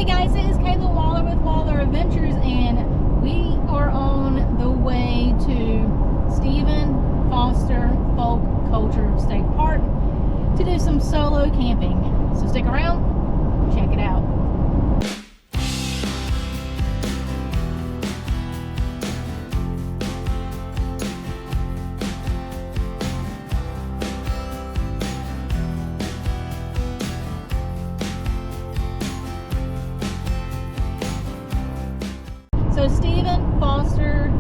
guys, it is Kayla Waller with Waller Adventures, and we are on the way to Stephen Foster Folk Culture State Park to do some solo camping. So stick around, check it out. So Stephen Foster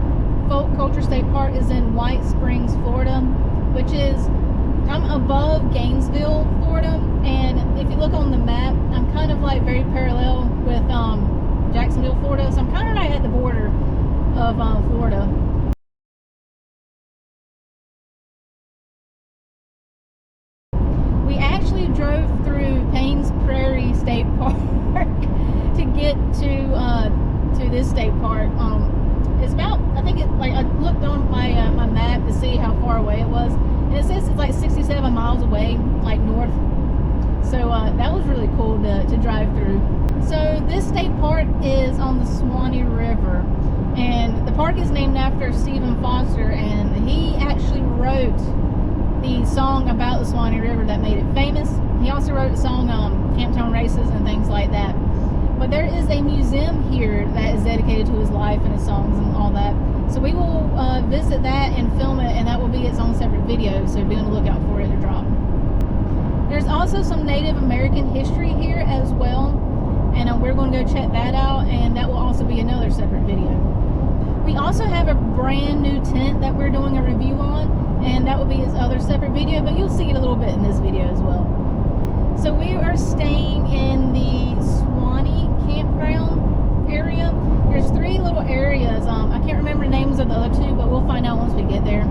Folk Culture State Park is in White Springs, Florida, which is, I'm above Gainesville, Florida, and if you look on the map, I'm kind of like very parallel with Jacksonville, Florida, so I'm kind of right at the border of Florida. We actually drove through Payne's Prairie State Park to get to this state park. It's about, I think it, like, I looked on my my map to see how far away it was, and it says it's like 67 miles away, like north. So that was really cool to drive through. So this state park is on the Swanee River, and the park is named after Stephen Foster, and he actually wrote the song about the Swanee River that made it famous. He also wrote a song, Camptown Races and things like that. But there is a museum here that is dedicated to his life and his songs and all that. So we will visit that and film it, and that will be its own separate video, so be on the lookout for it to drop. There's also some Native American history here as well, and we're going to go check that out, and that will also be another separate video. We also have a brand new tent that we're doing a review on, and that will be its other separate video, but you'll see it a little bit in this video as well. So we are staying in the Swanee campground area. There's three little areas. I can't remember the names of the other two, but we'll find out once we get there.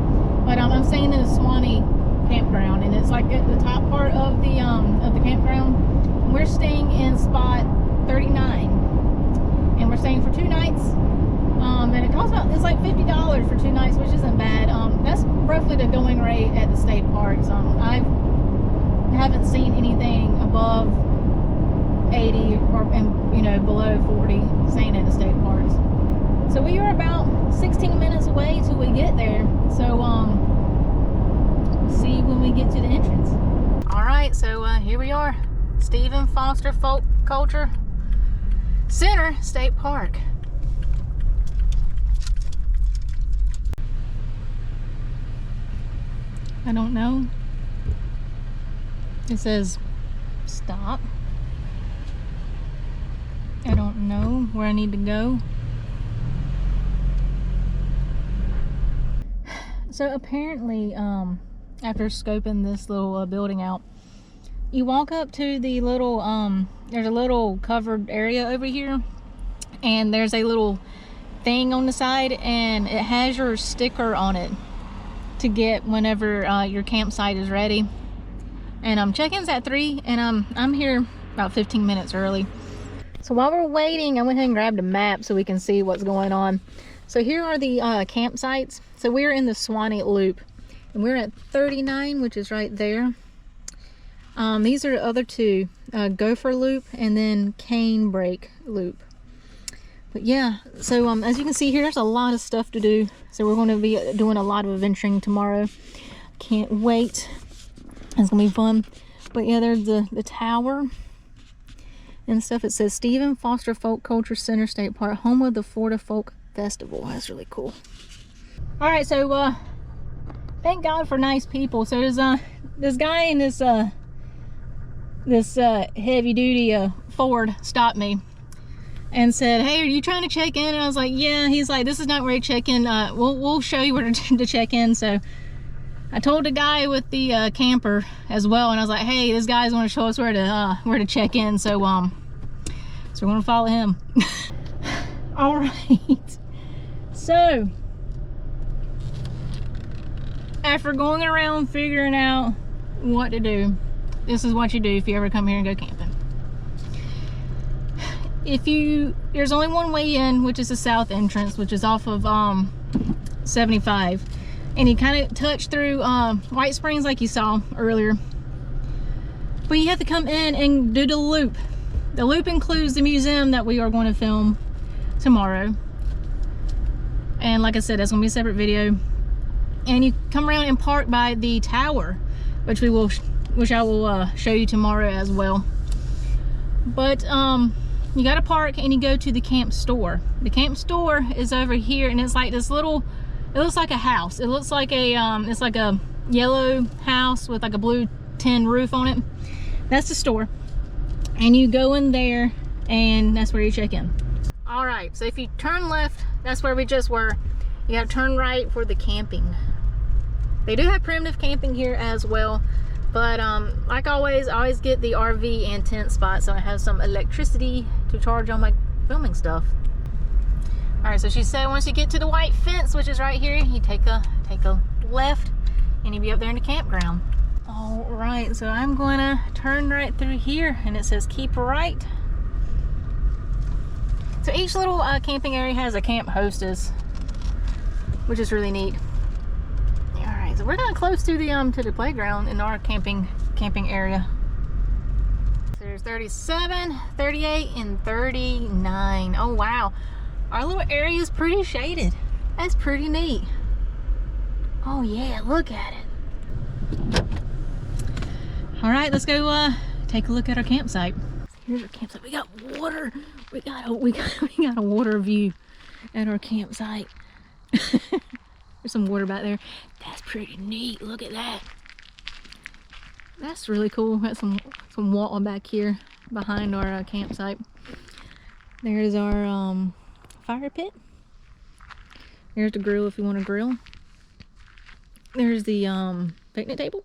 But I'm staying in the Swanee campground, and it's like at the top part of the campground. We're staying in spot 39, and we're staying for 2 nights. And it costs about, it's like $50 for 2 nights, which isn't bad. That's roughly the going rate at the state parks. I haven't seen anything above 80 or below 40 staying at the state parks. So we are about 16 minutes away till we get there. So see when we get to the entrance. All right, so here we are, Stephen Foster Folk Culture Center State Park. I don't know. It says stop. I don't know where I need to go. So apparently, after scoping this little building out, you walk up to the little, there's a little covered area over here, and there's a little thing on the side, and it has your sticker on it to get whenever your campsite is ready. And check-in's at 3, and I'm here about 15 minutes early. So while we're waiting, I went ahead and grabbed a map so we can see what's going on. So here are the campsites. So we're in the Swanee Loop, and we're at 39, which is right there. These are the other two, Gopher Loop and then Canebrake Loop. But yeah, so as you can see here, there's a lot of stuff to do. So we're going to be doing a lot of adventuring tomorrow. Can't wait. It's gonna be fun. But yeah, there's the tower and stuff. It says Stephen Foster Folk Culture Center State Park, home of the Florida Folk Festival. That's really cool. All right, so thank God for nice people. So there's this guy in this heavy duty Ford stopped me and said, "Hey, are you trying to check in?" And I was like, "Yeah." He's like, "This is not where you check in. We'll show you where to check in." So I told the guy with the camper as well, and I was like, "Hey, this guy's going to show us where to check in." So we're going to follow him. All right. So after going around figuring out what to do, this is what you do if you ever come here and go camping. There's only one way in, which is the south entrance, which is off of 75. And you kind of touch through White Springs like you saw earlier. But you have to come in and do the loop. The loop includes the museum that we are going to film tomorrow. And like I said, that's going to be a separate video. And you come around and park by the tower, which I will show you tomorrow as well. But you got to park and you go to the camp store. The camp store is over here, and it's like this little, it looks like a house. It looks like a it's like a yellow house with like a blue tin roof on it. That's the store. And you go in there, and that's where you check in. All right, so if you turn left, that's where we just were. You got to turn right for the camping. They do have primitive camping here as well, but like always, I always get the RV and tent spot, so I have some electricity to charge on my filming stuff. All right, so she said once you get to the white fence, which is right here, you take a left, and you'll be up there in the campground. All right, so I'm going to turn right through here, and it says keep right. So each little camping area has a camp hostess, which is really neat. All right, so we're kind of close to the playground in our camping area. So there's 37, 38, and 39. Oh wow, our little area is pretty shaded. That's pretty neat. Oh yeah, look at it. All right, let's go take a look at our campsite. Here's our campsite. We got water. We got a water view at our campsite. There's some water back there. That's pretty neat. Look at that. That's really cool. Got some water back here behind our campsite. There's our fire pit. There's the grill if you want to grill. There's the picnic table.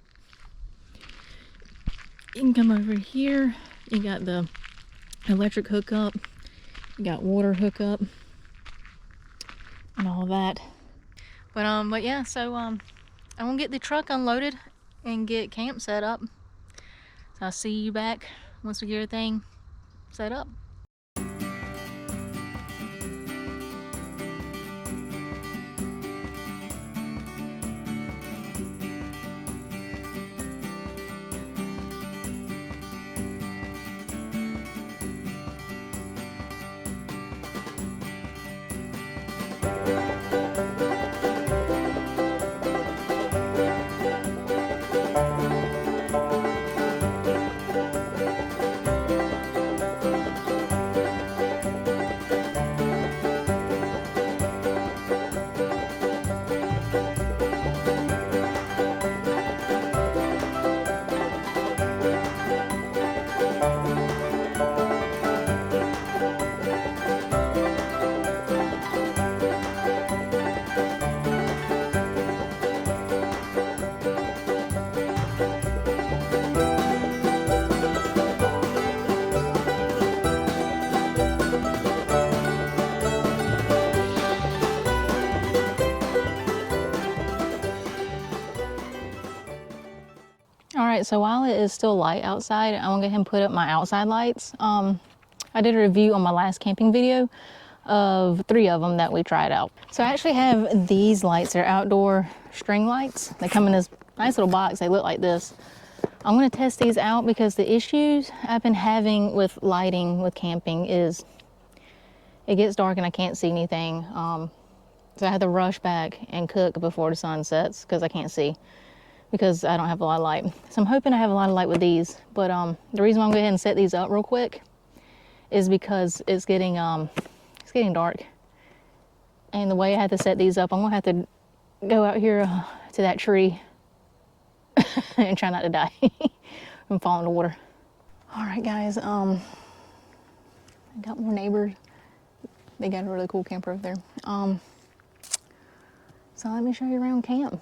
You can come over here. You got the electric hookup. You got water hookup and all that. But yeah, so I'm gonna get the truck unloaded and get camp set up. So I'll see you back once we get everything set up. Alright, so while it is still light outside, I'm gonna go ahead and put up my outside lights. I did a review on my last camping video of 3 of them that we tried out. So I actually have these lights. They're outdoor string lights. They come in this nice little box. They look like this. I'm gonna test these out because the issues I've been having with lighting with camping is it gets dark and I can't see anything. So I have to rush back and cook before the sun sets because I can't see, because I don't have a lot of light. So I'm hoping I have a lot of light with these, but the reason why I'm going to go ahead and set these up real quick is because it's getting dark. And the way I have to set these up, I'm gonna have to go out here to that tree and try not to die and fall in the water. All right guys, I got more neighbors. They got a really cool camper over there. So let me show you around camp.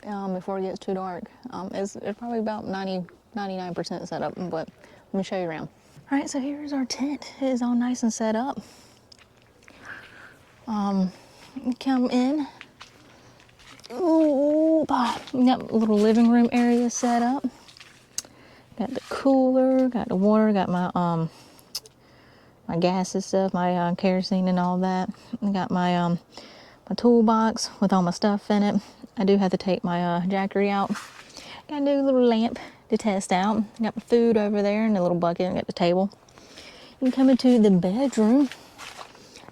Before it gets too dark. It's probably about 99% set up, but let me show you around. All right, so here's our tent. It is all nice and set up. Come in. Ooh, we got a little living room area set up. Got the cooler, got the water, got my my gas and stuff, my kerosene and all that. I got my my toolbox with all my stuff in it. I do have to take my jackery out. Got a new little lamp to test out. Got my food over there in a little bucket. Got the table. You can come into the bedroom.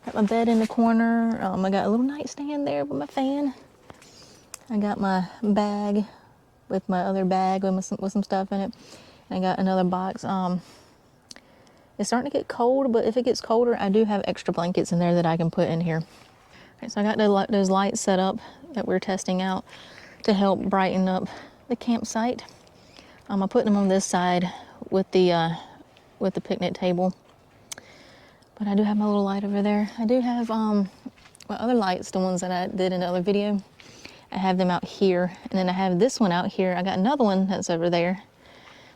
Got my bed in the corner. I got a little nightstand there with my fan. I got my bag with my other bag with some stuff in it. And I got another box. It's starting to get cold, but if it gets colder, I do have extra blankets in there that I can put in here. Right, so I got those lights set up that we're testing out to help brighten up the campsite. I'm putting them on this side with the picnic table. But I do have my little light over there. I do have my other lights, the ones that I did in the other video. I have them out here, and then I have this one out here. I got another one that's over there.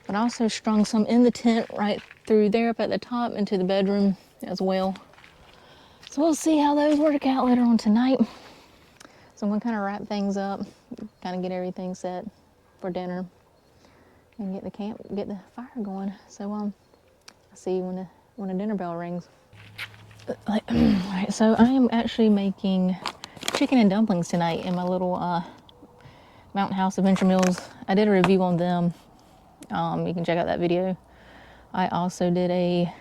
But I also strung some in the tent right through there up at the top into the bedroom as well. So we'll see how those work out later on tonight. So I'm gonna kind of wrap things up, kind of get everything set for dinner, and get the fire going. So I'll see you when the dinner bell rings. Alright, so I am actually making chicken and dumplings tonight in my little Mountain House Adventure Meals. I did a review on them. You can check out that video. I also did a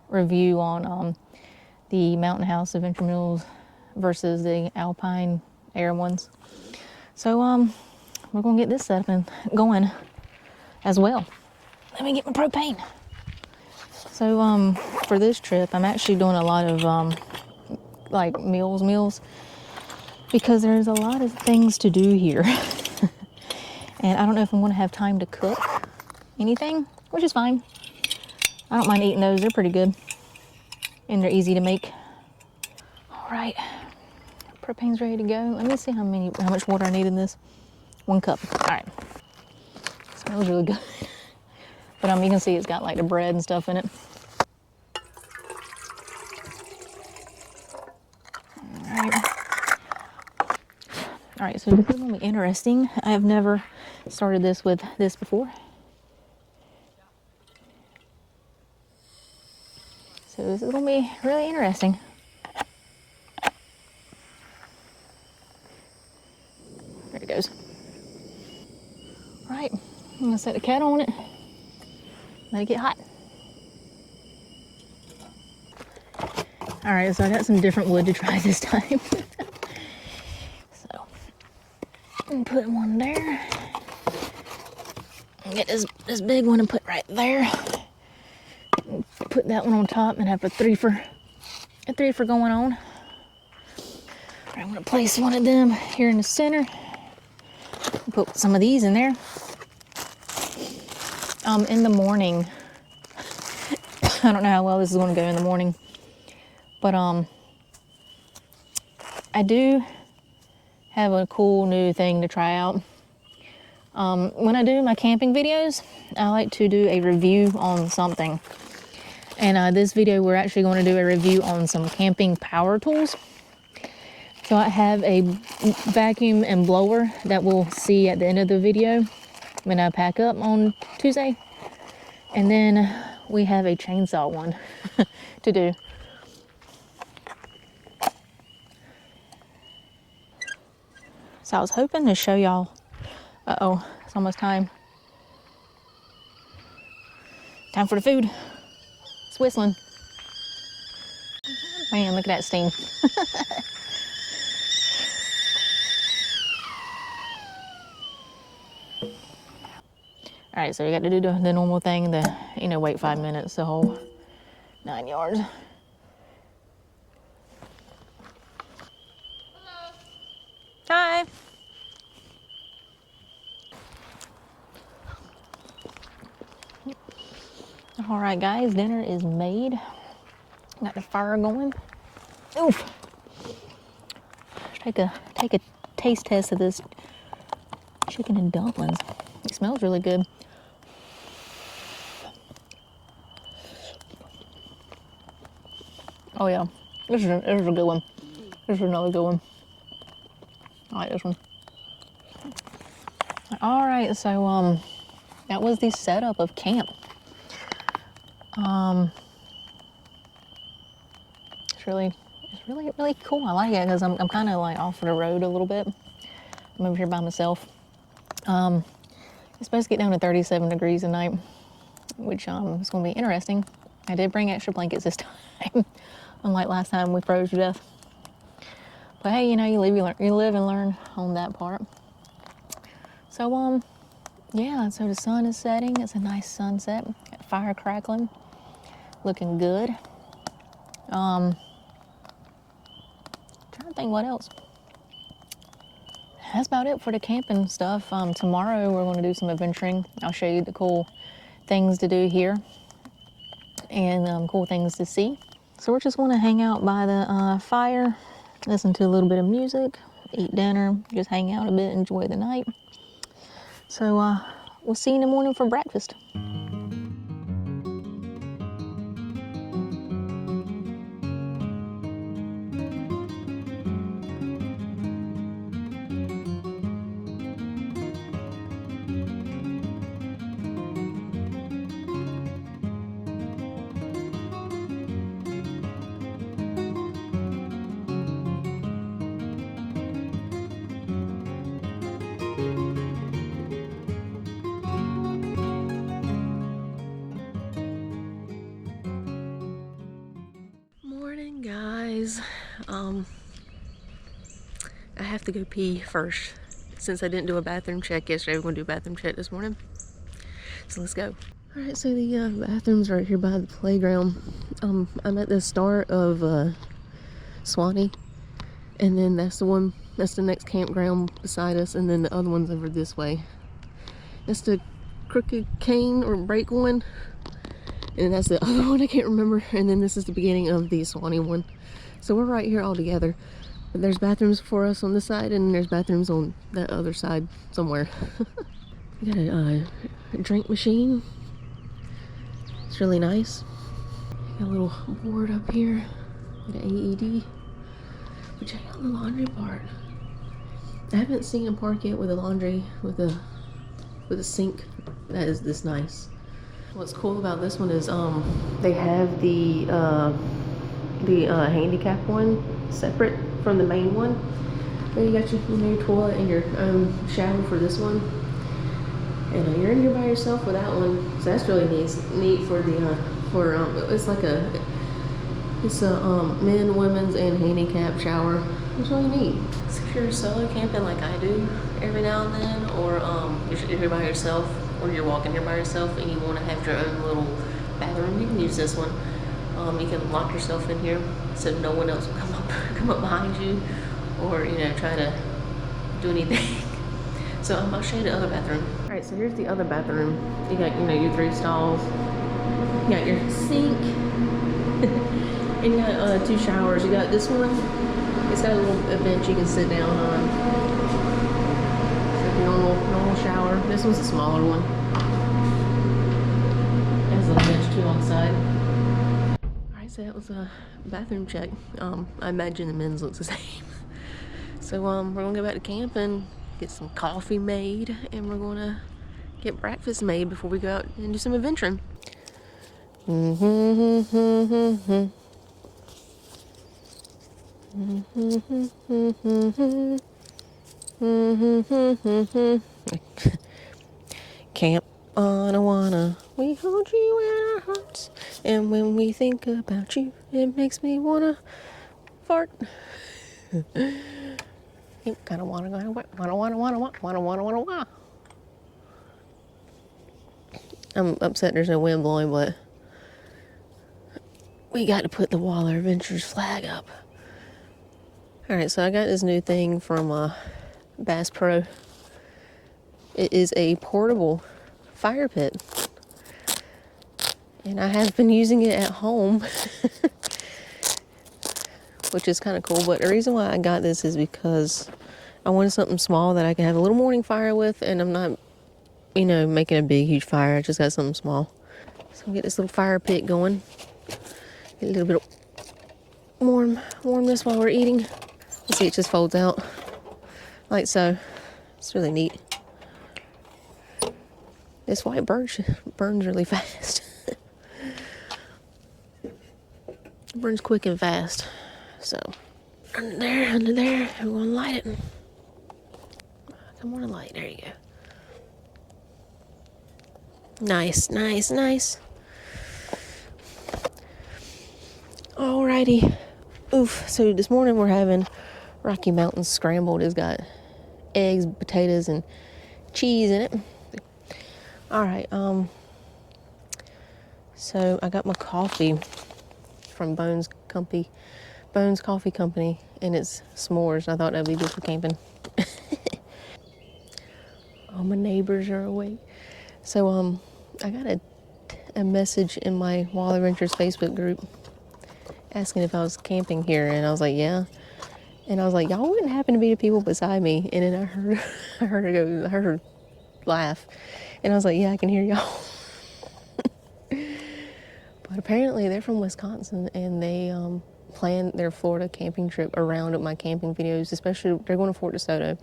review on the Mountain House Adventure Meals versus the Alpine Air ones. So we're gonna get this set up and going as well. Let me get my propane. So for this trip, I'm actually doing a lot of like meals because there's a lot of things to do here. And I don't know if I'm gonna have time to cook anything, which is fine. I don't mind eating those, they're pretty good. And they're easy to make. All right, propane's ready to go. Let me see how much water I need in this. 1 cup, all right. Smells really good. But you can see it's got like the bread and stuff in it. All right, so this is gonna be interesting. I have never started this with this before. So this is gonna be really interesting. There it goes. All right, I'm gonna set the kettle on it. Let it get hot. All right, so I got some different wood to try this time. So I'm putting one there. Get this big one and put right there. Put that one on top and have a three for going on. All right, I'm gonna place one of them here in the center. Put some of these in there. In the morning, I don't know how well this is gonna go in the morning, but I do have a cool new thing to try out. When I do my camping videos, I like to do a review on something. And this video, we're actually going to do a review on some camping power tools. So I have a vacuum and blower that we'll see at the end of the video when I pack up on Tuesday. And then we have a chainsaw one to do. So I was hoping to show y'all. Uh-oh, it's almost time. Time for the food. It's whistling. Man, look at that steam. All right, so you got to do the normal thing, wait 5 minutes, the whole 9 yards. Hello. Hi. All right, guys, dinner is made. Got the fire going. Oof. Take a taste test of this chicken and dumplings. It smells really good. Oh yeah, this is a good one. This is another good one. I like this one. All right, so that was the setup of camp. It's really cool. I like it because I'm kind of like off the road a little bit. I'm over here by myself. It's supposed to get down to 37 degrees tonight, which is going to be interesting. I did bring extra blankets this time, unlike last time we froze to death. But hey, you know, you live and learn on that part. So, yeah, so the sun is setting. It's a nice sunset. Fire crackling. Looking good. Trying to think what else. That's about it for the camping stuff. Tomorrow we're going to do some adventuring. I'll show you the cool things to do here and cool things to see. So we're just going to hang out by the fire, listen to a little bit of music, eat dinner, just hang out a bit, enjoy the night. So we'll see you in the morning for breakfast. Morning, guys. I have to go pee first. Since I didn't do a bathroom check yesterday, we're going to do a bathroom check this morning. So let's go. Alright, so the bathroom's right here by the playground. I'm at the start of Swanee, and then that's the next campground beside us, and then the other one's over this way. That's the crooked cane or break one, and that's the other one I can't remember, and then this is the beginning of the Swanee one. So we're right here all together. But there's bathrooms for us on this side, and there's bathrooms on that other side somewhere. We got a drink machine. It's really nice. Got a little board up here. Got an AED. But check out the laundry part. I haven't seen a park yet with a laundry with a sink that is this nice. What's cool about this one is they have the handicap one separate from the main one. Then you got your toilet and your shower for this one, and you're in here by yourself with that one. So that's really neat for the it's a men, women's, and handicap shower. It's really neat. So if you're solo camping like I do every now and then, or you're here by yourself, or you're walking here by yourself and you want to have your own little bathroom, you can use this one. You can lock yourself in here so no one else will come up behind you, or try to do anything. So I'll show you the other bathroom. All right, so here's the other bathroom. You got your 3 stalls. You got your sink, and you got 2 showers. You got this one. It's got a little bench you can sit down on. It's like a normal shower. This one's a smaller one. It has a little bench too on the side. So that was a bathroom check. I imagine the men's looks the same. So we're gonna go back to camp and get some coffee made, and we're gonna get breakfast made before we go out and do some adventuring. Camp Anawana, we hold you in our hearts, and when we think about you, it makes me wanna fart. You kinda wanna. I'm upset there's no wind blowing, but we got to put the Waller Adventures flag up. Alright, so I got this new thing from Bass Pro. It is a portable fire pit, and I have been using it at home, which is kind of cool. But the reason why I got this is because I wanted something small that I can have a little morning fire with, and I'm not, making a big, huge fire. I just got something small. So I'll get this little fire pit going. Get a little bit of warmness while we're eating. You see, it just folds out like so. It's really neat. This white birch burns really fast. It burns quick and fast. So, under there, I'm gonna light it. Come on, light. There you go. Nice. Alrighty. Oof. So this morning we're having Rocky Mountain scrambled. It's got eggs, potatoes, and cheese in it. Alright, so I got my coffee from Bones Coffee Company, and it's s'mores. I thought that'd be good for camping. All my neighbors are awake. So I got a message in my Wild Adventures Facebook group asking if I was camping here, and I was like, yeah. And I was like, y'all wouldn't happen to be the people beside me. And then I heard her laugh, and I was like, yeah, I can hear y'all. But apparently they're from Wisconsin, and they plan their Florida camping trip around my camping videos. Especially, they're going to Fort DeSoto,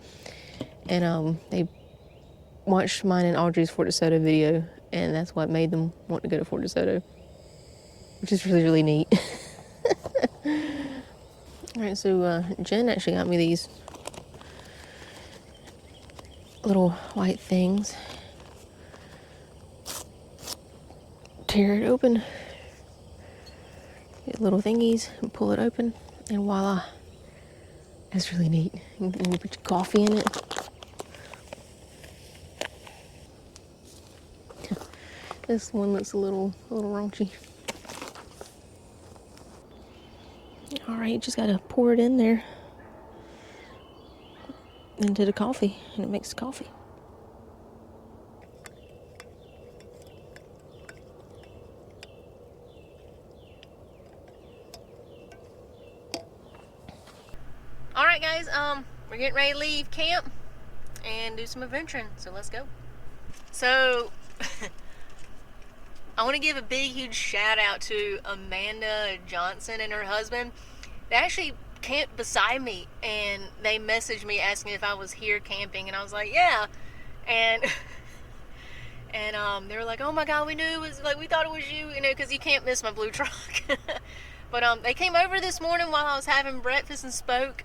and they watched mine and Audrey's Fort DeSoto video, and that's what made them want to go to Fort DeSoto, which is really, really neat. Alright, so Jen actually got me these little white things. Tear it open. Get little thingies and pull it open, and voila. That's really neat. And you put your coffee in it. This one looks a little raunchy. Alright, you just gotta pour it in there into the coffee, and it makes coffee. Alright guys, we're getting ready to leave camp and do some adventuring, so let's go. So I want to give a big huge shout out to Amanda Johnson and her husband. They actually camped beside me, and they messaged me asking if I was here camping, and I was like, yeah. And they were like, oh my god, we knew it was, like, we thought it was you, you know, because you can't miss my blue truck. But they came over this morning while I was having breakfast and spoke.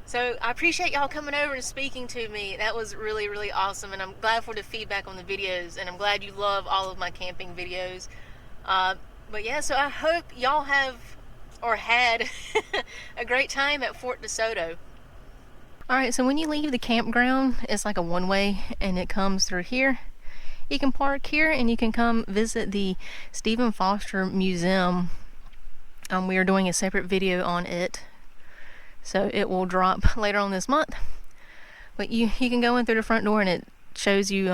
So I appreciate y'all coming over and speaking to me. That was really, really awesome, and I'm glad for the feedback on the videos, and I'm glad you love all of my camping videos. But yeah, so I hope y'all have or had a great time at Fort DeSoto. Alright, so when you leave the campground, it's like a one-way, and it comes through here. You can park here, and you can come visit the Stephen Foster Museum. We are doing a separate video on it, so it will drop later on this month. But you can go in through the front door, and it shows you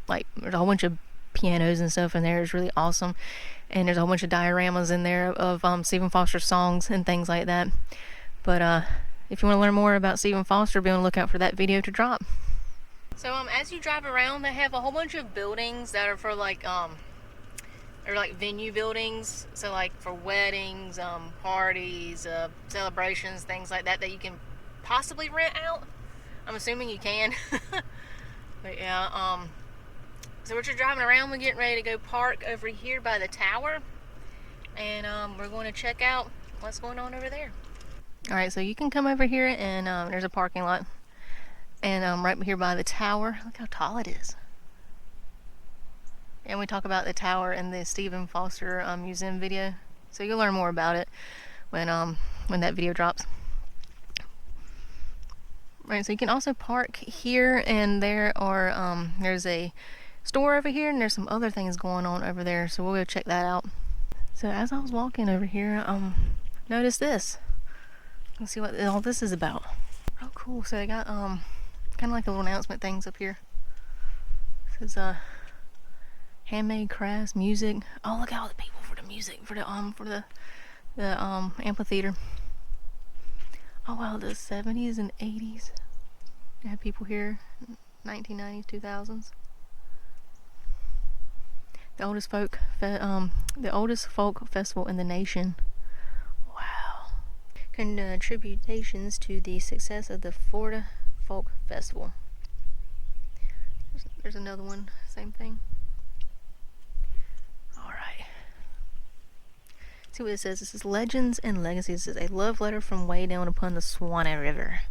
like there's a whole bunch of pianos and stuff in there. It's really awesome, and there's a whole bunch of dioramas in there of Stephen Foster songs and things like that. But if you want to learn more about Stephen Foster, be on the lookout for that video to drop. So as you drive around, they have a whole bunch of buildings that are for like they're like venue buildings, so like for weddings, parties, celebrations, things like that, that you can possibly rent out. I'm assuming you can. But yeah, so we're just driving around. We're getting ready to go park over here by the tower, and we're going to check out what's going on over there. Alright, so you can come over here, and there's a parking lot, and right here by the tower. Look how tall it is. And we talk about the tower in the Stephen Foster Museum video, so you'll learn more about it when that video drops. Right, so you can also park here, and there are there's a store over here, and there's some other things going on over there, so we'll go check that out. So as I was walking over here, notice this. Let's see what all this is about. Oh cool, so they got kind of like a little announcement things up here. This is handmade crafts, music. Oh, look at all the people for the music, for the amphitheater. Oh wow, the 70s and 80s. They had people here, 1990s, 2000s. The oldest folk festival in the nation. Wow. Contributions to the success of the Florida Folk Festival. There's another one, same thing. See what it says. This is Legends and Legacies. This is a love letter from way down upon the Swanee River.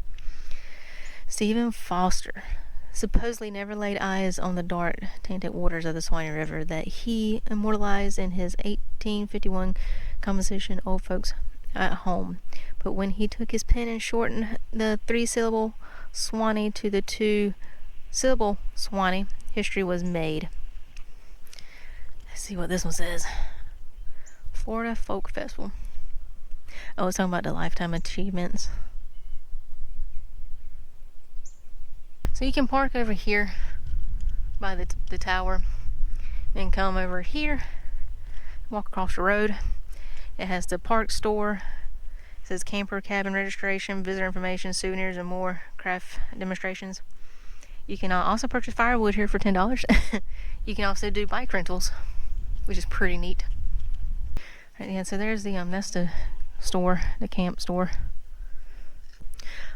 Stephen Foster supposedly never laid eyes on the dark, tainted waters of the Swanee River that he immortalized in his 1851 composition old folks at home. But when he took his pen and shortened the 3-syllable Swanee to the 2-syllable Swanee, history was made. Let's see what this one says. Florida Folk Festival. Oh, it's talking about the lifetime achievements. So you can park over here by the tower, then come over here, walk across the road. It has the park store. It says camper, cabin registration, visitor information, souvenirs, and more craft demonstrations. You can also purchase firewood here for $10. You can also do bike rentals, which is pretty neat. Right, yeah, so there's that's the store, the camp store.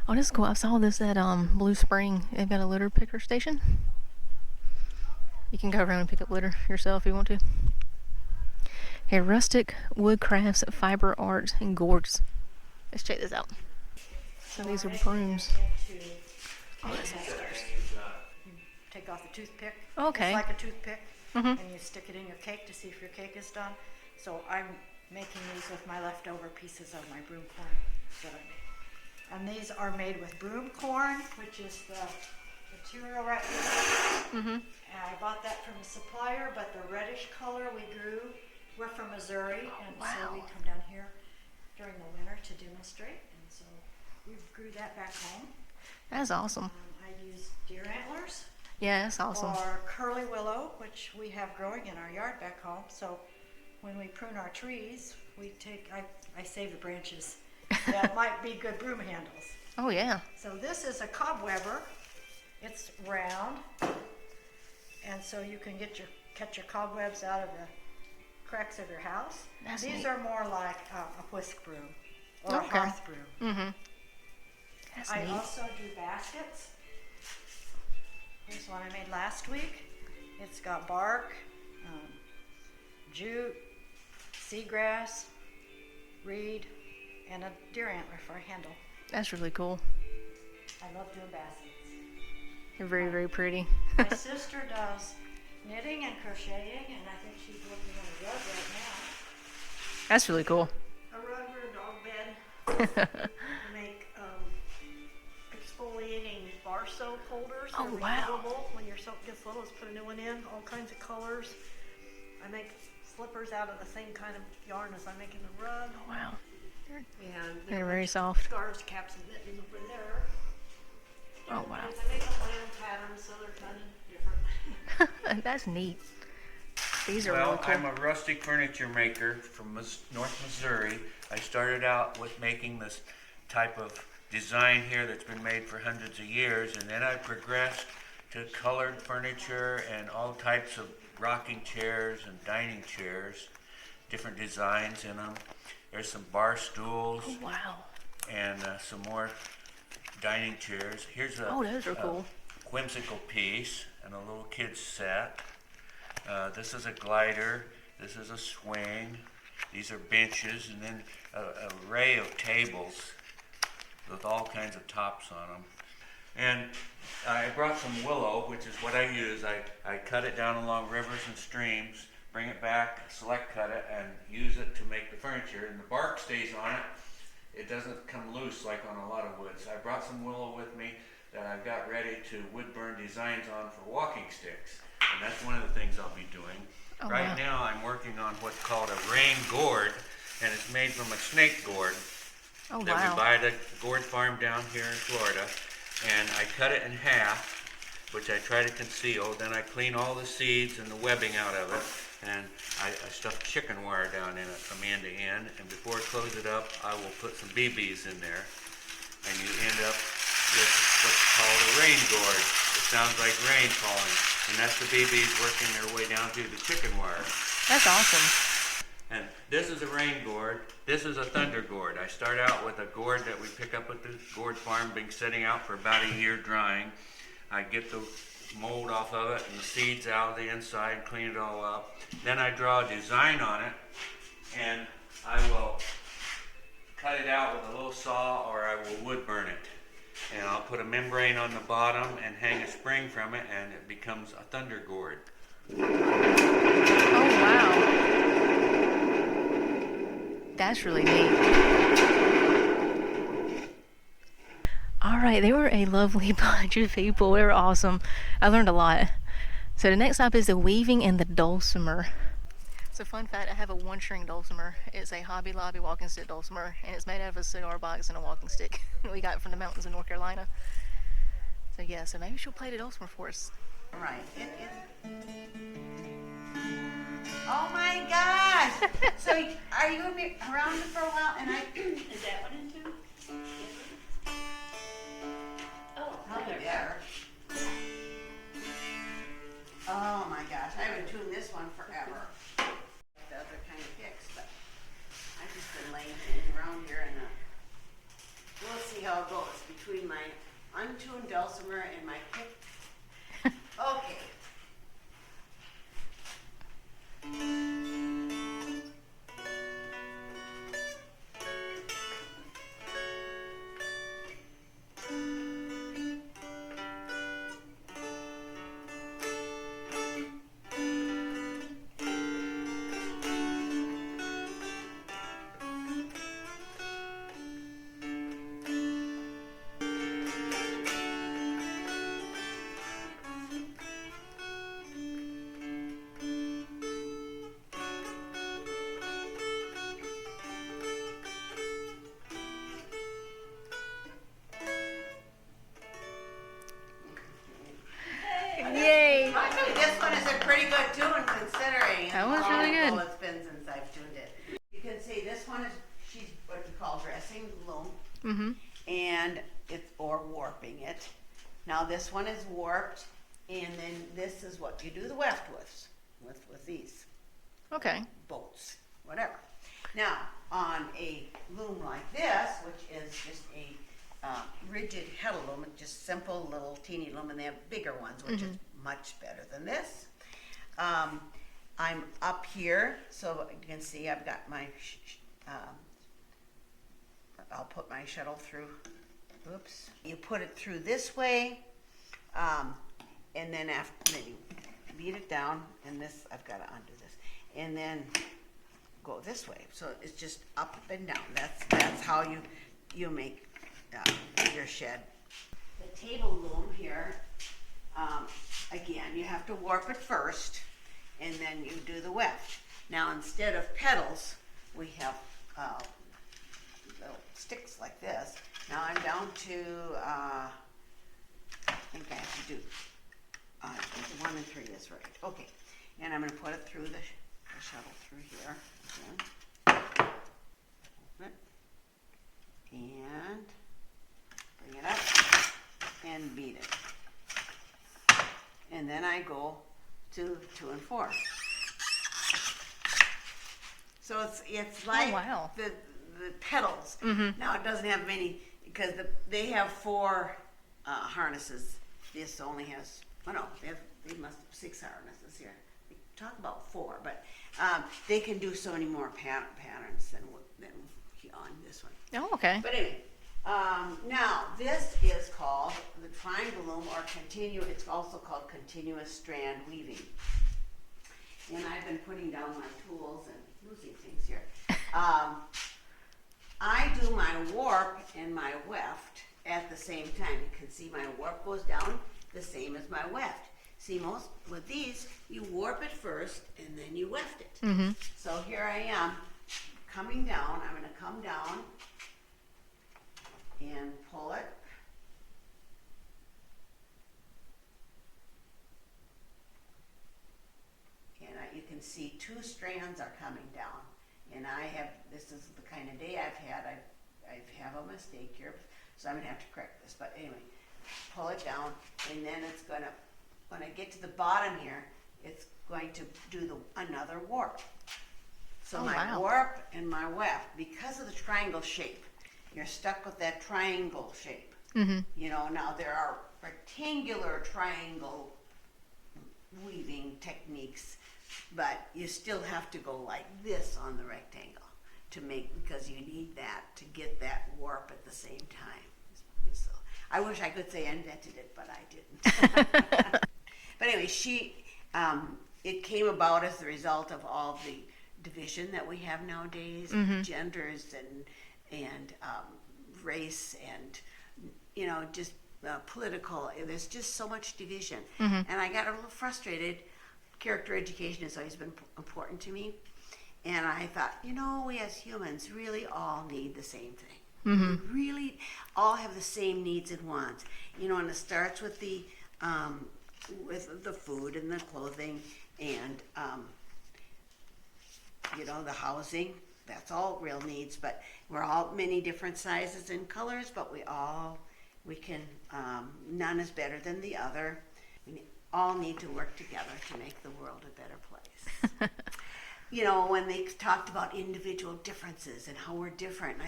Oh, this is cool. I saw this at Blue Spring. They've got a litter picker station. You can go around and pick up litter yourself if you want to. Here, rustic wood crafts, fiber art, and gourds. Let's check this out. So these are brooms. Oh, that's upstairs. You take off the toothpick. Okay. It's like a toothpick, Mm-hmm. and you stick it in your cake to see if your cake is done. So I'm making these with my leftover pieces of my broom corn that I made. And these are made with broom corn, which is the material right here. Mm-hmm. And I bought that from a supplier, but the reddish color we grew, we're from Missouri, and so we wow. come down here during the winter to demonstrate. And so we grew that back home. That's awesome. I use deer antlers. Yeah, that's awesome. Or curly willow, which we have growing in our yard back home. So when we prune our trees, I save the branches that might be good broom handles. Oh, yeah. So this is a cobwebber. It's round, and so you can catch your cobwebs out of the cracks of your house. That's These neat. are more like a whisk broom or Okay. a hearth broom. Mm-hmm. That's I neat. also do baskets. Here's one I made last week. It's got bark, jute, seagrass, reed, and a deer antler for a handle. That's really cool. I love doing baskets. They're very, very pretty. My sister does knitting and crocheting, and I think she's working on a rug right now. That's really cool. A rug or a dog bed. I make exfoliating bar soap holders. Oh, They're wow. refillable. When your soap gets low, just put a new one in. All kinds of colors. I make slippers out of the same kind of yarn as I'm making the rug. Wow. And They're very soft. scarves, caps, and mittens over there. Oh, wow. I make them land patterns, so they're kind of different. That's neat. These are Well, really cool. I'm a rustic furniture maker from North Missouri. I started out with making this type of design here that's been made for hundreds of years, and then I progressed to colored furniture and all types of rocking chairs and dining chairs, different designs in them. There's some bar stools Oh, wow. and some more dining chairs. Here's a Oh, those are cool. whimsical piece and a little kid's set. This is a glider. This is a swing. These are benches, and then an array of tables with all kinds of tops on them. And I brought some willow, which is what I use. I cut it down along rivers and streams, bring it back, select cut it, and use it to make the furniture. And the bark stays on it. It doesn't come loose like on a lot of woods. I brought some willow with me that I've got ready to wood burn designs on for walking sticks. And that's one of the things I'll be doing. Oh, right wow. now I'm working on what's called a rain gourd, and it's made from a snake gourd Oh, that wow. we buy at a gourd farm down here in Florida. And I cut it in half, which I try to conceal. Then I clean all the seeds and the webbing out of it. And I stuff chicken wire down in it from end to end. And before I close it up, I will put some BBs in there. And you end up with what's called a rain gourd. It sounds like rain falling. And that's the BBs working their way down through the chicken wire. That's awesome. And this is a rain gourd. This is a thunder gourd. I start out with a gourd that we pick up at the gourd farm, been sitting out for about a year drying. I get the mold off of it and the seeds out of the inside, clean it all up. Then I draw a design on it, and I will cut it out with a little saw, or I will wood burn it. And I'll put a membrane on the bottom and hang a spring from it, and it becomes a thunder gourd. Oh, wow. That's really neat. All right, they were a lovely bunch of people. They were awesome. I learned a lot. So the next stop is the weaving and the dulcimer. So fun fact, I have a one-string dulcimer. It's a Hobby Lobby walking stick dulcimer, and it's made out of a cigar box and a walking stick. We got it from the mountains of North Carolina. So yeah, so maybe she'll play the dulcimer for us. Right. Oh my gosh! So are you gonna be around for a while? And is that one in tune? Oh, there. Oh my gosh, I haven't tuned this one forever. The other kind of picks, but I've just been laying things around here, and we'll see how it goes between my untuned dulcimer and my pick. Okay. Yay! Actually, this one is a pretty good tune considering That one's really good. it's been since I've tuned it. You can see this one is, she's what you call dressing the loom, Mm-hmm. and it's, or warping it. Now this one is warped, and then this is what you do the weft with these Okay. bolts, whatever. Now, on a loom like this, which is just a rigid heddle loom, it's just simple little teeny loom, and they have bigger ones, which is much better than this. I'm up here, so you can see I've got my, I'll put my shuttle through, oops. You put it through this way, and then after, then you beat it down, and this, I've got to undo this, and then go this way. So it's just up and down. That's how you make your shed. The table loom here, again, you have to warp it first, and then you do the weft. Now instead of pedals, we have little sticks like this. Now I'm down to, I think I have to do, I think 1 and 3 is right. Okay, and I'm going to put it through the shuttle through here. Again. Open it. And bring it up and beat it. And then I go to 2 and 4. So it's like wow. the pedals. Mhm. Now it doesn't have many because they have 4 harnesses. This only has, oh no, they must have 6 harnesses here. We talk about 4, but they can do so many more patterns than on this one. Oh, okay. But anyway, now this is called the triangle loom, or it's also called continuous strand weaving. And I've been putting down my tools and losing things here. I do my warp and my weft at the same time. You can see my warp goes down the same as my weft. See, most with these, you warp it first and then you weft it. Mm-hmm. So here I am coming down. I'm going to come down and pull it. And you can see 2 strands are coming down. And this is the kind of day I've had. I have a mistake here, so I'm going to have to correct this. But anyway, pull it down, and then it's going to, when I get to the bottom here, it's going to do another warp. So my warp and my weft, because of the triangle shape, you're stuck with that triangle shape. Mm-hmm. You know, now there are rectangular triangle weaving techniques, but you still have to go like this on the rectangle because you need that to get that warp at the same time. So I wish I could say I invented it, but I didn't. But anyway, it came about as the result of all the division that we have nowadays, genders and race and, you know, just political. There's just so much division. And I got a little frustrated. Character education has always been important to me. And I thought, you know, we as humans really all need the same thing. We really all have the same needs and wants. You know, and it starts with the food and the clothing and, you know, the housing. That's all real needs, but we're all many different sizes and colors, but we can, none is better than the other. We all need to work together to make the world a better place. You know, when they talked about individual differences and how we're different,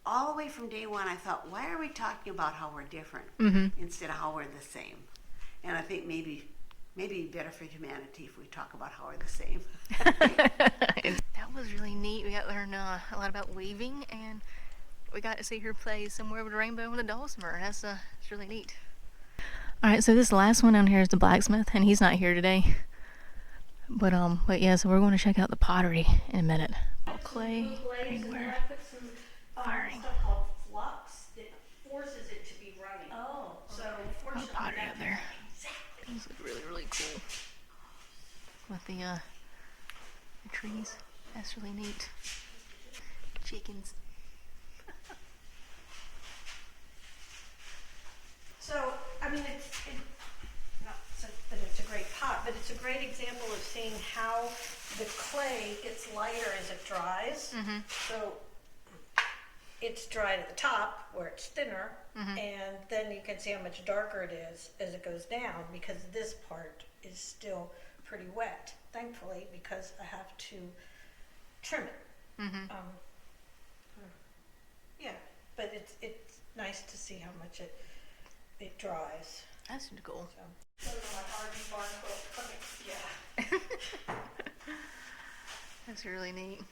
all the way from day one, I thought, why are we talking about how we're different instead of how we're the same? And I think maybe better for humanity if we talk about how we're the same. That was really neat. We got to learn a lot about weaving, and we got to see her play Somewhere Over the Rainbow with a dulcimer. That's it's really neat. All right, so this last one down here is the blacksmith, and he's not here today. But yeah, so we're going to check out the pottery in a minute. Clay everywhere. Firing. Stuff called flux that forces it to be running. Oh, So pottery up there. These look really, really cool. With the trees. That's really neat. Chickens. So, I mean, not so that it's a great pot, but it's a great example of seeing how the clay gets lighter as it dries. So it's dried at the top where it's thinner, and then you can see how much darker it is as it goes down, because this part is still pretty wet, thankfully, because I have to trim it. Yeah, but it's nice to see how much it dries. That's cool. So, my RV barn quilt. Yeah. That's really neat.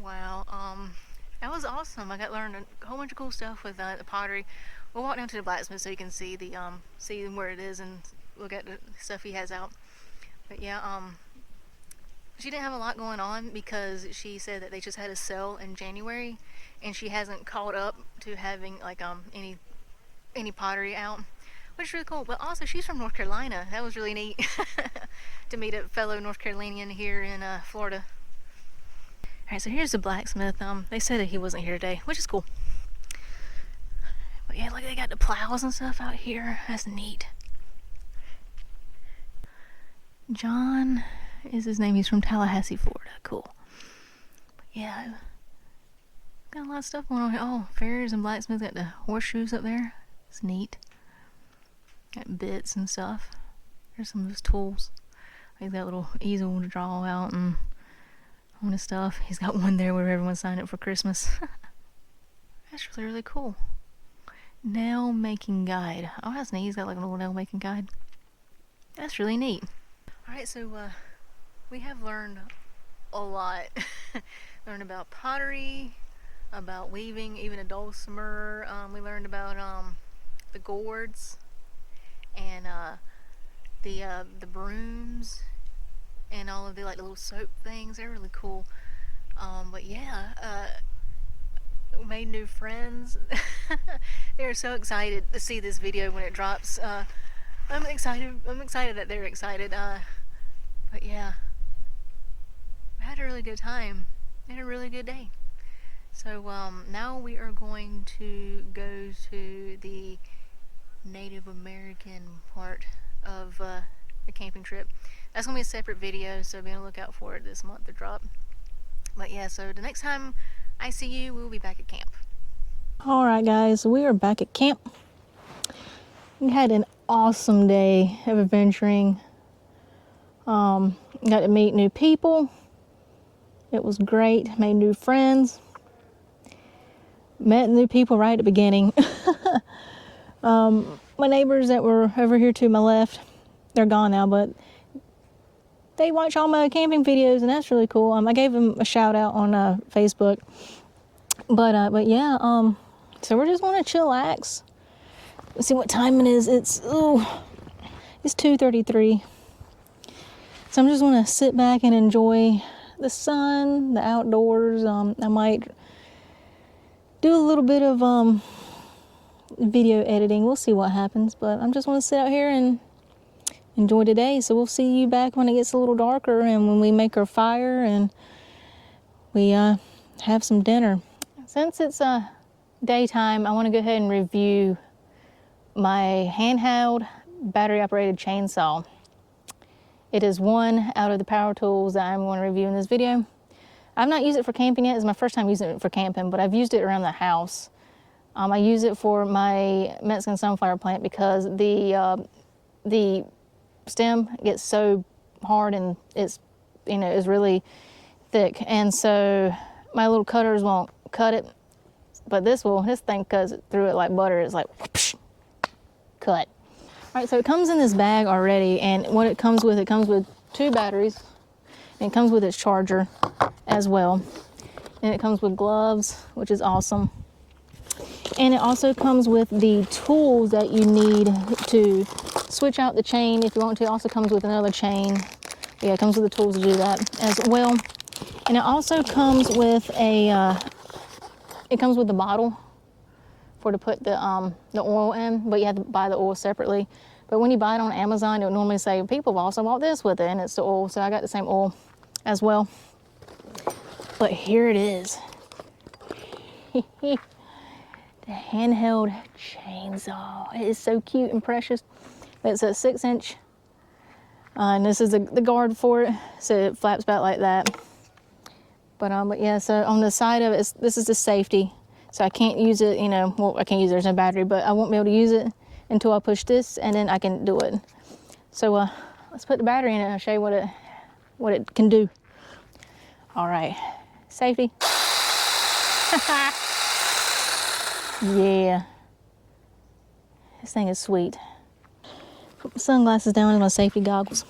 Wow, that was awesome. I got to learn a whole bunch of cool stuff with the pottery. We'll walk down to the blacksmith so you can see the see where it is and look at the stuff he has out. But yeah, she didn't have a lot going on because she said that they just had a sale in January, and she hasn't caught up to having like any pottery out, which is really cool. But also, she's from North Carolina. That was really neat to meet a fellow North Carolinian here in Florida. Alright, so here's the blacksmith. They said that he wasn't here today, which is cool. But yeah, look, they got the plows and stuff out here. That's neat. John is his name. He's from Tallahassee, Florida. Cool. But yeah, got a lot of stuff going on here. Oh, farriers and blacksmiths got the horseshoes up there. It's neat. Got bits and stuff. Here's some of his tools. He's got a little easel to draw out and on his stuff. He's got one there where everyone signed up for Christmas. That's really, really cool. Nail making guide. Oh, that's neat. He's got like a little nail making guide. That's really neat. Alright, so we have learned a lot. Learned about pottery, about weaving, even a dulcimer. We learned about the gourds and the brooms and all of the like little soap things. They're really cool. But yeah, we made new friends. They're so excited to see this video when it drops. I'm excited that they're excited. But yeah, we had a really good time and a really good day. So now we are going to go to the Native American part of the camping trip. That's going to be a separate video, so be on the lookout for it this month to drop. But yeah, so the next time I see you, we'll be back at camp. Alright guys, we are back at camp. We had an awesome day of adventuring. Got to meet new people. It was great. Made new friends. Met new people right at the beginning. My neighbors that were over here to my left, they're gone now, but they watch all my camping videos, and that's really cool. I gave them a shout out on Facebook. But yeah, so we're just going to chillax. Let's see what time it is. It's It's 2:33. So I'm just gonna sit back and enjoy the sun, the outdoors. I might do a little bit of video editing. We'll see what happens, but I'm just gonna sit out here and enjoy today. So we'll see you back when it gets a little darker and when we make our fire and we have some dinner. Since it's daytime, I want to go ahead and review my handheld battery-operated chainsaw. It is one out of the power tools that I'm going to review in this video. I've not used it for camping yet. It's my first time using it for camping, but I've used it around the house. I use it for my Mexican sunflower plant because the stem gets so hard and it's, you know, is really thick, and so my little cutters won't cut it, but this thing cuts through it like butter. It's like whoosh, cut. All right, so it comes in this bag already, and what it comes with 2 batteries, and it comes with its charger as well, and it comes with gloves, which is awesome, and it also comes with the tools that you need to switch out the chain if you want to. It also comes with another chain. Yeah, it comes with the tools to do that as well. And it also comes with the bottle to put the oil in, but you have to buy the oil separately. But when you buy it on Amazon, it would normally say, people have also bought this with it, and it's the oil. So I got the same oil as well. But here it is. The handheld chainsaw. It is so cute and precious. It's a 6-inch, and this is the guard for it, so it flaps back like that. But yeah, so on the side of it, this is the safety. So I can't use it, you know, well, I can't use it, there's no battery, but I won't be able to use it until I push this, and then I can do it. So let's put the battery in it and I'll show you what it can do. All right, safety. Yeah. This thing is sweet. Put my sunglasses down and my safety goggles.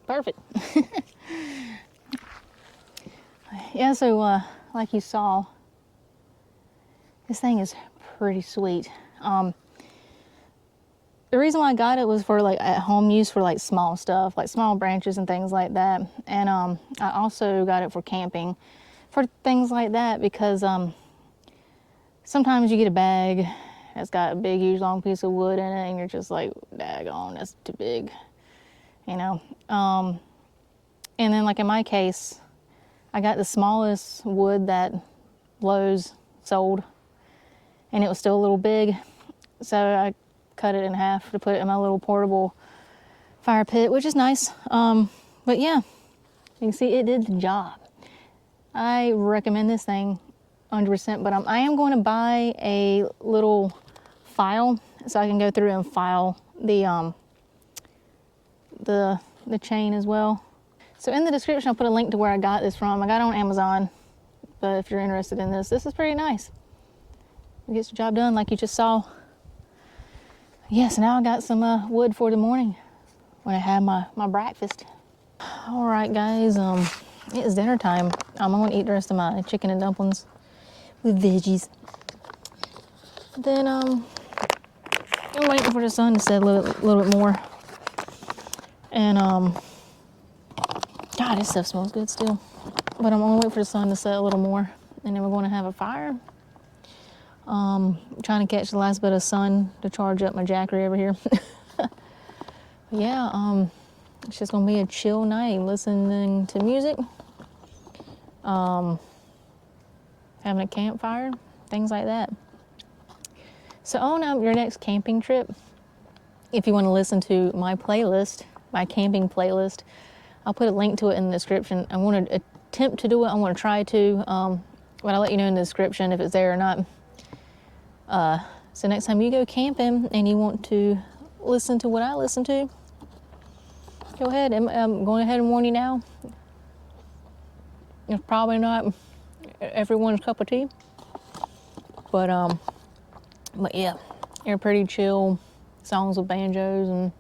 Perfect. Yeah, so like you saw, this thing is pretty sweet. The reason why I got it was for like at home use for like small stuff, like small branches and things like that. And I also got it for camping, for things like that, because sometimes you get a bag that's got a big, huge, long piece of wood in it, and you're just like, daggone, that's too big, you know. And then like in my case, I got the smallest wood that Lowe's sold, and it was still a little big, so I cut it in half to put it in my little portable fire pit, which is nice. But yeah, you can see it did the job. I recommend this thing 100%, but I am going to buy a little file so I can go through and file the chain as well. So in the description, I'll put a link to where I got this from. I got it on Amazon, but if you're interested in this is pretty nice. It gets the job done like you just saw. Yes, now I got some wood for the morning when I have my breakfast. All right, guys, it is dinner time. I'm gonna eat the rest of my chicken and dumplings with veggies. Then I'm waiting for the sun to set a little bit more. And God, this stuff smells good still. But I'm gonna wait for the sun to set a little more, and then we're gonna have a fire. Trying to catch the last bit of sun to charge up my Jackery over here. Yeah, it's just gonna be a chill night, listening to music, having a campfire, things like that. So on your next camping trip, if you want to listen to my playlist, my camping playlist, I'll put a link to it in the description. I want to attempt to do it. I want to try to, but I'll let you know in the description if it's there or not. So next time you go camping and you want to listen to what I listen to, go ahead. I'm going ahead and warn you now. It's probably not everyone's cup of tea. But yeah, they're pretty chill songs with banjos and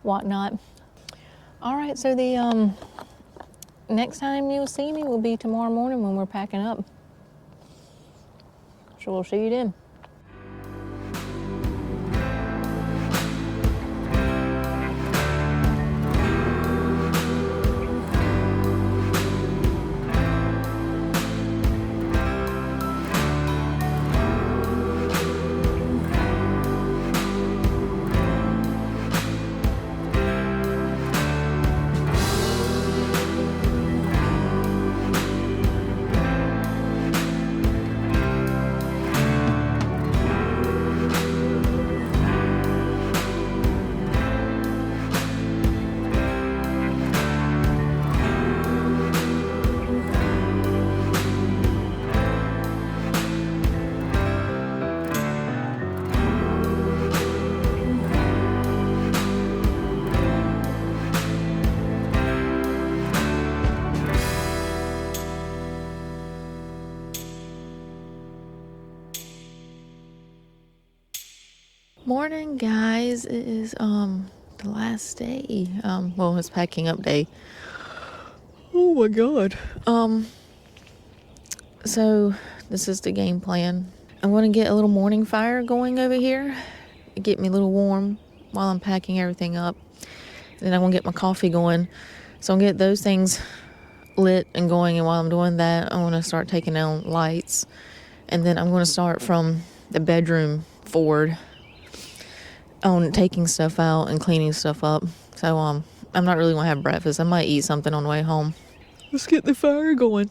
whatnot. All right, so the next time you'll see me will be tomorrow morning when we're packing up. So we'll see you then. Morning, guys. It is the last day. Well, it's packing up day. Oh my god. So this is the game plan. I'm gonna get a little morning fire going over here, get me a little warm while I'm packing everything up. Then I'm gonna get my coffee going. So I'm gonna get those things lit and going, and while I'm doing that, I'm gonna start taking down lights, and then I'm gonna start from the bedroom forward on taking stuff out and cleaning stuff up. So I'm not really gonna have breakfast. I might eat something on the way home. Let's get the fire going.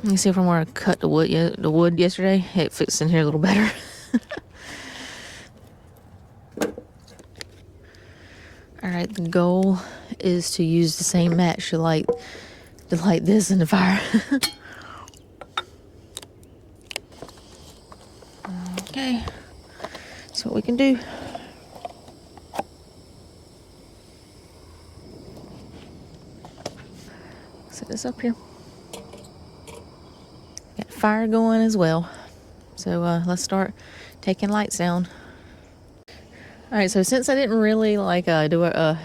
You see from where I cut the wood yesterday, it fits in here a little better. All right, the goal is to use the same match to light this in the fire. Okay, that's what we can do. Set this up here. Got fire going as well. So let's start taking lights down. All right, so since I didn't really do a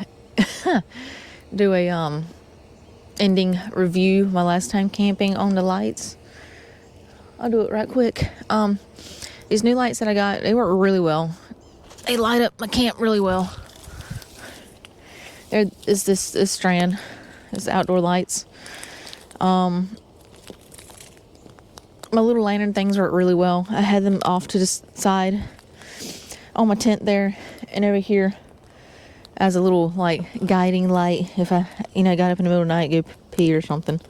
ending review my last time camping on the lights, I'll do it right quick. These new lights that I got, they work really well. They light up my camp really well. There is this strand. It's outdoor lights. My little lantern things work really well. I had them off to the side on my tent there, and over here as a little guiding light if I got up in the middle of the night, go pee or something.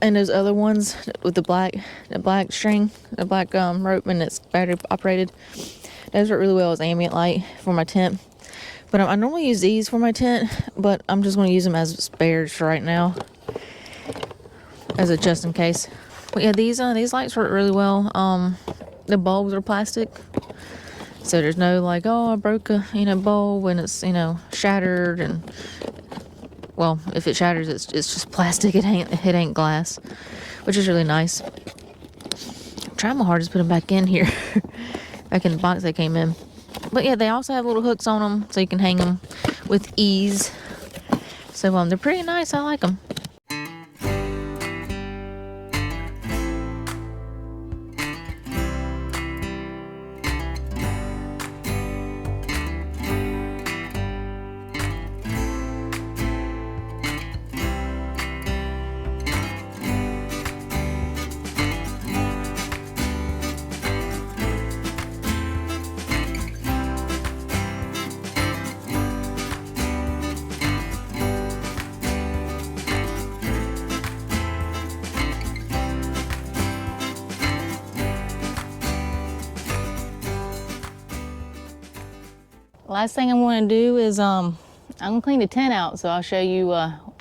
And those other ones with the black string, the black rope, and it's battery operated, those work really well as ambient light for my tent. But I normally use these for my tent, but I'm just going to use them as spares for right now, as a just in case. But yeah, these lights work really well. The bulbs are plastic, so there's no I broke a bulb and it's shattered, and well, if it shatters, it's just plastic. It ain't glass, which is really nice. I'm trying my hardest to put them back in here, back in the box they came in. But yeah, they also have little hooks on them, so you can hang them with ease. So they're pretty nice. I like them. Last thing I'm going to do is I'm going to clean the tent out, so I'll show you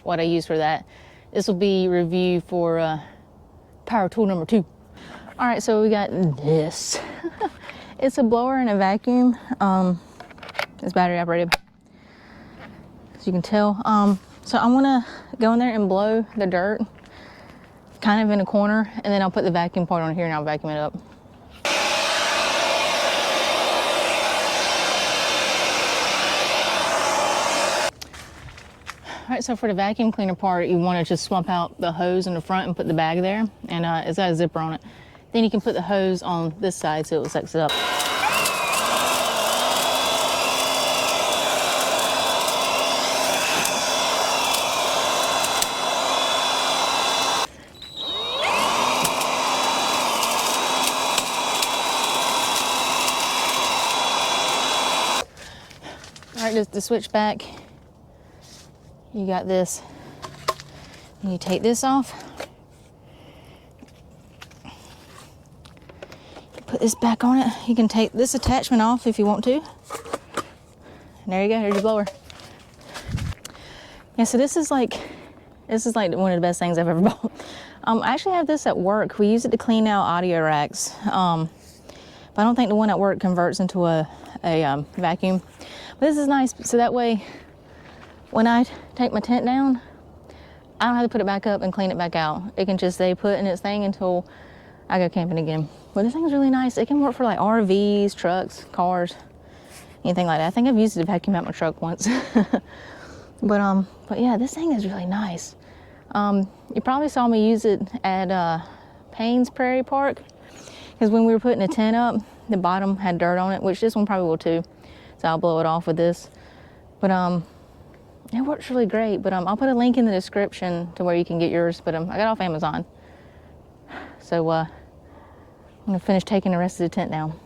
what I use for that. This will be review for power tool number 2. All right, so we got this. It's a blower and a vacuum. It's battery operated. as you can tell. So I want to go in there and blow the dirt kind of in a corner, and then I'll put the vacuum part on here and I'll vacuum it up. All right, so for the vacuum cleaner part, you want to just swap out the hose in the front and put the bag there, and it's got a zipper on it. Then you can put the hose on this side so it will sucks it up. All right, just to switch back, you got this. And you take this off. Put this back on it. You can take this attachment off if you want to. And there you go, there's your blower. Yeah, so this is like one of the best things I've ever bought. I actually have this at work. We use it to clean out audio racks. But I don't think the one at work converts into a vacuum. But this is nice, so that way when I take my tent down, I don't have to put it back up and clean it back out. It can just stay put in its thing until I go camping again. But this thing's really nice. It can work for like RVs, trucks, cars, anything like that. I think I've used it to vacuum out my truck once. But yeah, this thing is really nice. You probably saw me use it at Payne's Prairie Park, because when we were putting the tent up, the bottom had dirt on it, which this one probably will too. So I'll blow it off with this. But it works really great. But I'll put a link in the description to where you can get yours. But I got it off Amazon. So I'm gonna finish taking the rest of the tent down.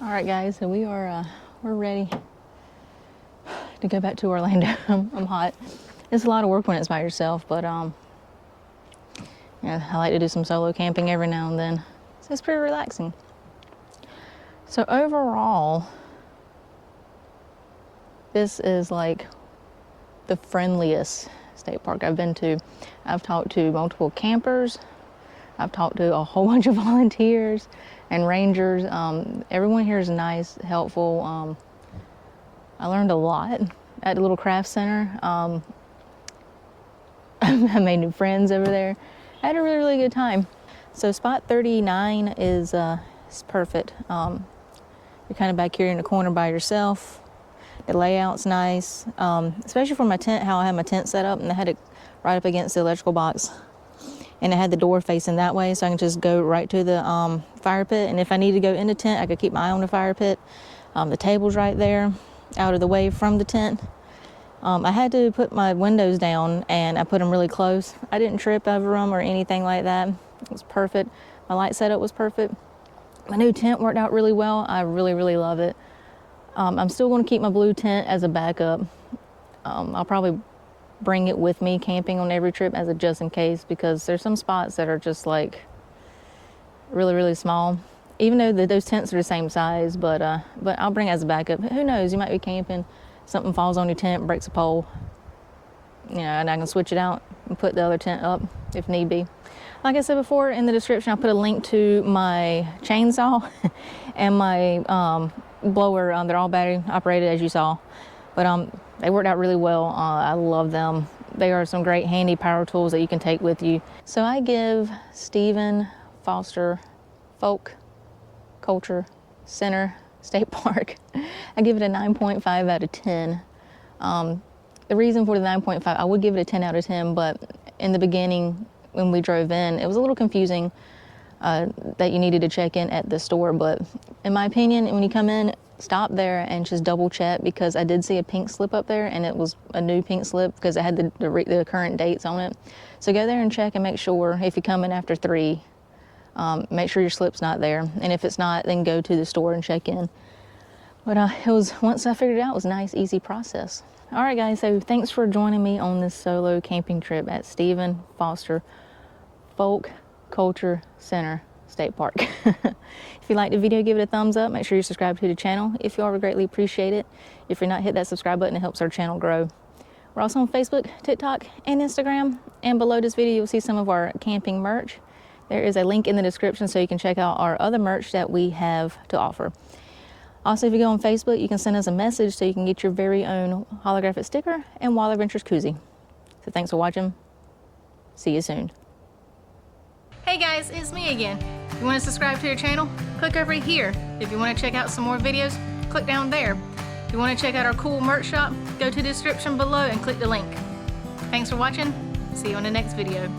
All right, guys, so we're ready to go back to Orlando. I'm hot. It's a lot of work when it's by yourself, but yeah, I like to do some solo camping every now and then. So it's pretty relaxing. So overall, this is like the friendliest state park I've been to. I've talked to multiple campers. I've talked to a whole bunch of volunteers and rangers. Everyone here is nice, helpful. I learned a lot at the little craft center. I made new friends over there. I had a really, really good time. So spot 39 is perfect. You're kind of back here in the corner by yourself. The layout's nice, especially for my tent, how I had my tent set up, and I had it right up against the electrical box. And I had the door facing that way, so I can just go right to the fire pit. And if I need to go in the tent, I could keep my eye on the fire pit. The table's right there, out of the way from the tent. I had to put my windows down, and I put them really close. I didn't trip over them or anything like that. It was perfect. My light setup was perfect. My new tent worked out really well. I really, really love it. I'm still going to keep my blue tent as a backup. I'll probably bring it with me camping on every trip as a just in case, because there's some spots that are just like really, really small. Even though those tents are the same size, but I'll bring it as a backup. Who knows? You might be camping something falls on your tent, breaks a pole, you know, and I can switch it out and put the other tent up if need be. Like I said before, in the description, I'll put a link to my chainsaw and my blower. They're all battery operated, as you saw, but they worked out really well. I love them. They are some great handy power tools that you can take with you. So I give Stephen Foster Folk Culture Center State Park, I give it a 9.5 out of 10. The reason for the 9.5, I would give it a 10 out of 10, but in the beginning, when we drove in, it was a little confusing that you needed to check in at the store. But in my opinion, when you come in, stop there and just double check, because I did see a pink slip up there, and it was a new pink slip because it had the current dates on it. So go there and check and make sure, if you come in after 3, make sure your slip's not there. And if it's not, then go to the store and check in. But it was, once I figured it out, it was a nice, easy process. All right, guys, so thanks for joining me on this solo camping trip at Stephen Foster Folk Culture Center State Park. If you liked the video, give it a thumbs up. Make sure you subscribe to the channel. If you are, we greatly appreciate it. If you're not, hit that subscribe button. It helps our channel grow. We're also on Facebook, TikTok, and Instagram. And below this video, you'll see some of our camping merch. There is a link in the description so you can check out our other merch that we have to offer. Also, if you go on Facebook, you can send us a message so you can get your very own holographic sticker and Wild Adventures koozie. So thanks for watching. See you soon. Hey guys, it's me again. If you want to subscribe to your channel, click over here. If you want to check out some more videos, click down there. If you want to check out our cool merch shop, go to the description below and click the link. Thanks for watching. See you on the next video.